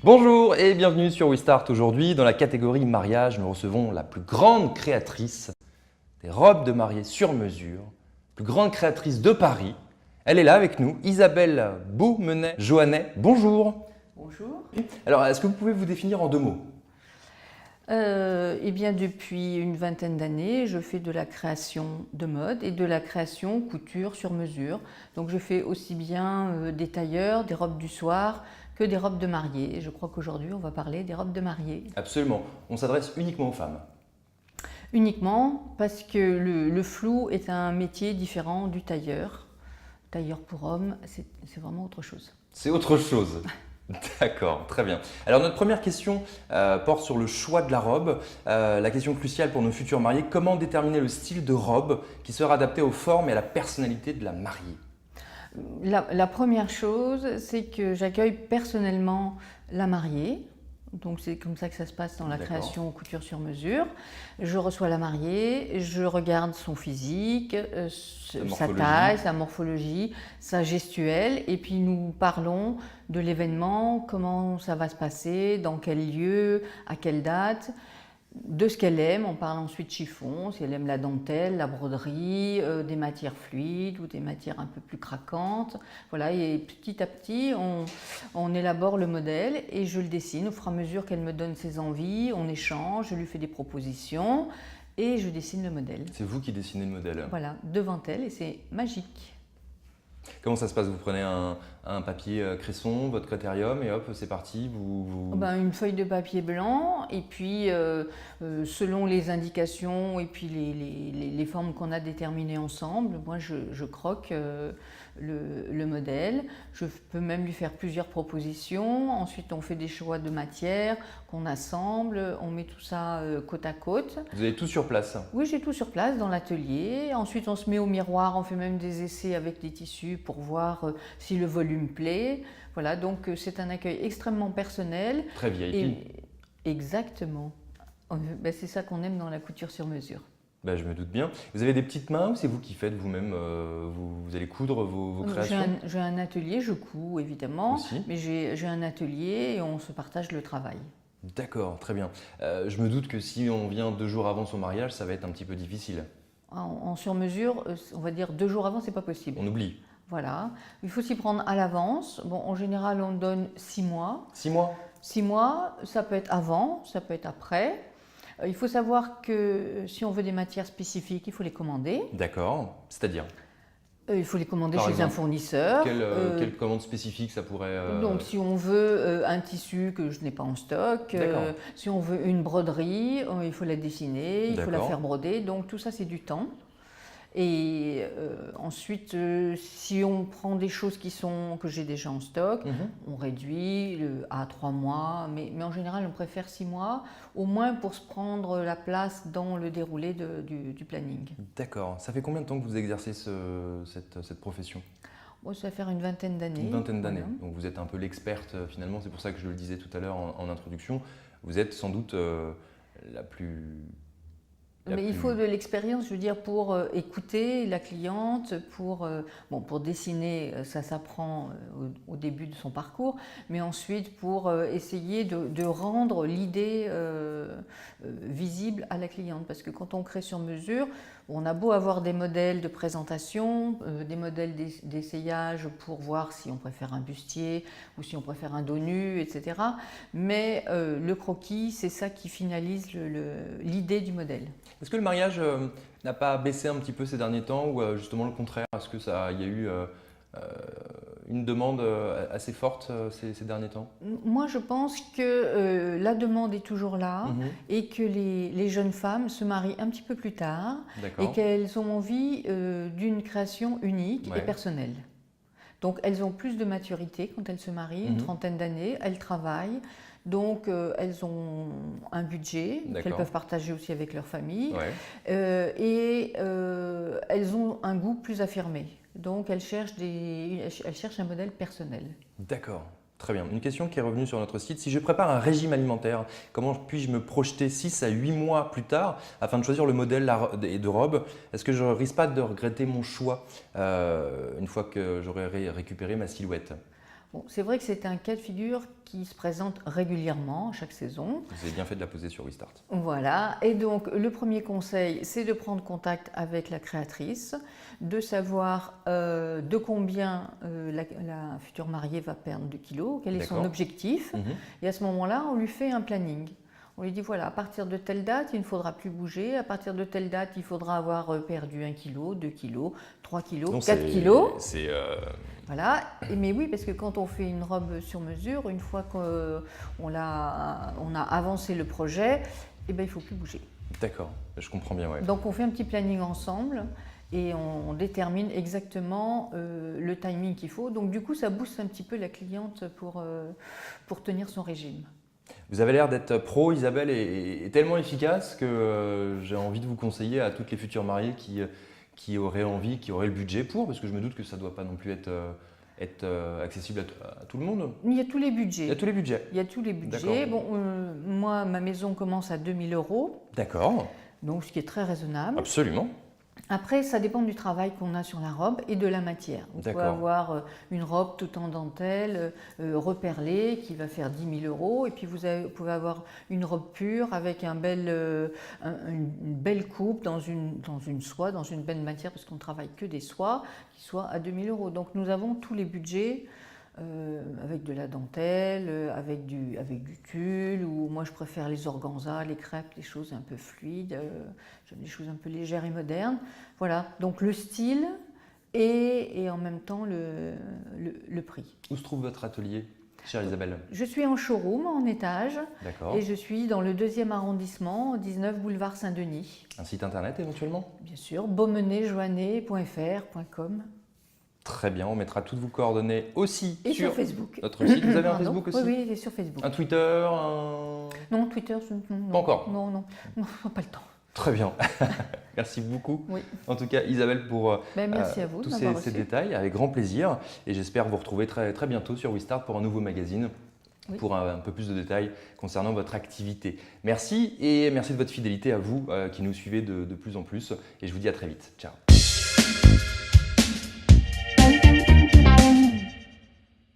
Bonjour et bienvenue sur WeStart. Aujourd'hui, dans la catégorie mariage, nous recevons la plus grande créatrice des robes de mariée sur mesure, plus grande créatrice de Paris. Elle est là avec nous, Isabelle Beaumenet-Joannet. Bonjour. Bonjour. Alors, est-ce que vous pouvez vous définir en deux mots? Eh bien, depuis une vingtaine d'années, je fais de la création de mode et de la création couture sur mesure. Donc, je fais aussi bien des tailleurs, des robes du soir que des robes de mariée. Et je crois qu'aujourd'hui, on va parler des robes de mariée. Absolument. On s'adresse uniquement aux femmes. Uniquement parce que le flou est un métier différent du tailleur. Tailleur pour homme, c'est vraiment autre chose. C'est autre chose. D'accord, très bien. Alors notre première question porte sur le choix de la robe. La question cruciale pour nos futurs mariés, comment déterminer le style de robe qui sera adapté aux formes et à la personnalité de la mariée? La première chose, c'est que j'accueille personnellement la mariée. Donc c'est comme ça que ça se passe dans la création couture sur mesure. Je reçois la mariée, je regarde son physique, sa taille, sa morphologie, sa gestuelle, et puis nous parlons de l'événement, comment ça va se passer, dans quel lieu, à quelle date, de ce qu'elle aime. On parle ensuite chiffon, si elle aime la dentelle, la broderie, des matières fluides ou des matières un peu plus craquantes. Voilà, et petit à petit, on élabore le modèle et je le dessine au fur et à mesure qu'elle me donne ses envies. On échange, je lui fais des propositions et je dessine le modèle. C'est vous qui dessinez le modèle? Voilà, devant elle, et c'est magique. Comment ça se passe? Vous prenez un papier cresson, votre critérium et hop, c'est parti. Une feuille de papier blanc et puis selon les indications et puis les formes qu'on a déterminées ensemble, moi je croque le modèle. Je peux même lui faire plusieurs propositions. Ensuite on fait des choix de matière qu'on assemble, on met tout ça côte à côte. Vous avez tout sur place? Oui, j'ai tout sur place dans l'atelier. Ensuite on se met au miroir, on fait même des essais avec des tissus pour voir si le volume plaît. Voilà, donc c'est un accueil extrêmement personnel. Très VIP. Exactement. C'est ça qu'on aime dans la couture sur mesure. Je me doute bien. Vous avez des petites mains ou c'est vous qui faites vous-même, vous allez coudre vos créations? J'ai un atelier, je couds évidemment, aussi. Mais j'ai un atelier et on se partage le travail. D'accord, très bien. Je me doute que si on vient 2 jours avant son mariage, ça va être un petit peu difficile. En sur-mesure, on va dire 2 jours avant, c'est pas possible. On oublie. Voilà, il faut s'y prendre à l'avance. Bon, en général, on donne 6 mois. 6 mois? 6 mois, ça peut être avant, ça peut être après. Il faut savoir que si on veut des matières spécifiques, il faut les commander. D'accord, c'est-à-dire? Il faut les commander Par chez exemple, un fournisseur. Quelle commande spécifique ça pourrait… Donc si on veut un tissu que je n'ai pas en stock, si on veut une broderie, il faut la dessiner, il faut la faire broder. Donc tout ça c'est du temps. Et ensuite, si on prend des choses que j'ai déjà en stock, on réduit à 3 mois, mais en général on préfère 6 mois, au moins pour se prendre la place dans le déroulé du planning. D'accord. Ça fait combien de temps que vous exercez cette profession? Ça va faire une vingtaine d'années. Une vingtaine d'années. Voilà. Donc vous êtes un peu l'experte finalement, c'est pour ça que je le disais tout à l'heure en introduction. Vous êtes sans doute la plus… Mais il faut de l'expérience, je veux dire, pour écouter la cliente, pour dessiner, ça s'apprend au début de son parcours, mais ensuite pour essayer de rendre l'idée visible à la cliente. Parce que quand on crée sur mesure, on a beau avoir des modèles de présentation, des modèles d'essayage pour voir si on préfère un bustier ou si on préfère un dos nu, etc. Mais le croquis, c'est ça qui finalise l'idée du modèle. Est-ce que le mariage n'a pas baissé un petit peu ces derniers temps ou justement le contraire? Est-ce qu'il y a eu une demande assez forte ces derniers temps? Moi, je pense que la demande est toujours là et que les jeunes femmes se marient un petit peu plus tard et qu'elles ont envie d'une création unique et personnelle. Donc, elles ont plus de maturité quand elles se marient, une trentaine d'années, elles travaillent. Donc, elles ont un budget qu'elles peuvent partager aussi avec leur famille et elles ont un goût plus affirmé. Donc, elles cherchent un modèle personnel. D'accord, très bien. Une question qui est revenue sur notre site. Si je prépare un régime alimentaire, comment puis-je me projeter 6 à 8 mois plus tard afin de choisir le modèle de robe? Est-ce que je ne risque pas de regretter mon choix une fois que j'aurai récupéré ma silhouette? Bon, c'est vrai que c'est un cas de figure qui se présente régulièrement chaque saison. Vous avez bien fait de la poser sur WeStart. Voilà, et donc le premier conseil, c'est de prendre contact avec la créatrice, de savoir de combien la future mariée va perdre de kilos, quel est son objectif, et à ce moment-là, on lui fait un planning. On lui dit voilà, à partir de telle date, il ne faudra plus bouger, à partir de telle date, il faudra avoir perdu 1 kg, 2 kg, 3 kg, 4 kg. Voilà, mais oui, parce que quand on fait une robe sur mesure, une fois qu'on a avancé le projet, eh ben, il ne faut plus bouger. D'accord, je comprends bien. Ouais. Donc on fait un petit planning ensemble et on détermine exactement le timing qu'il faut. Donc du coup, ça booste un petit peu la cliente pour tenir son régime. Vous avez l'air d'être pro, Isabelle, et tellement efficace que j'ai envie de vous conseiller à toutes les futures mariées qui auraient envie, qui auraient le budget pour, parce que je me doute que ça ne doit pas non plus être accessible à tout le monde. Il y a tous les budgets. Il y a tous les budgets. Il y a tous les budgets. Bon, moi, ma maison commence à 2 000 €. D'accord. Donc, ce qui est très raisonnable. Absolument. Après, ça dépend du travail qu'on a sur la robe et de la matière. On peut avoir une robe tout en dentelle, reperlée, qui va faire 10 000 €. Et puis, vous pouvez avoir une robe pure avec une belle coupe dans une soie, dans une belle matière, parce qu'on ne travaille que des soies, qui soit à 2 000 €. Donc, nous avons tous les budgets. Avec de la dentelle, avec du tulle, ou moi je préfère les organzas, les crêpes, les choses un peu fluides, j'aime les choses un peu légères et modernes. Voilà, donc le style et en même temps le prix. Où se trouve votre atelier, chère Isabelle? Je suis en showroom, en étage, et je suis dans le 2e arrondissement, 19 boulevard Saint-Denis. Un site internet éventuellement? Bien sûr, beaumenetjoannet.fr.com. Très bien, on mettra toutes vos coordonnées aussi sur Facebook. Notre site. Vous avez un Facebook aussi? Oui, il est sur Facebook. Un Twitter Non, Twitter, non. Pas encore? Non, pas le temps. Très bien. Merci beaucoup. Oui. En tout cas, Isabelle, pour merci à vous tous ces détails, avec grand plaisir. Et j'espère vous retrouver très, très bientôt sur WeStart pour un nouveau magazine. Oui. Pour un peu plus de détails concernant votre activité. Merci et merci de votre fidélité à vous qui nous suivez de plus en plus. Et je vous dis à très vite. Ciao.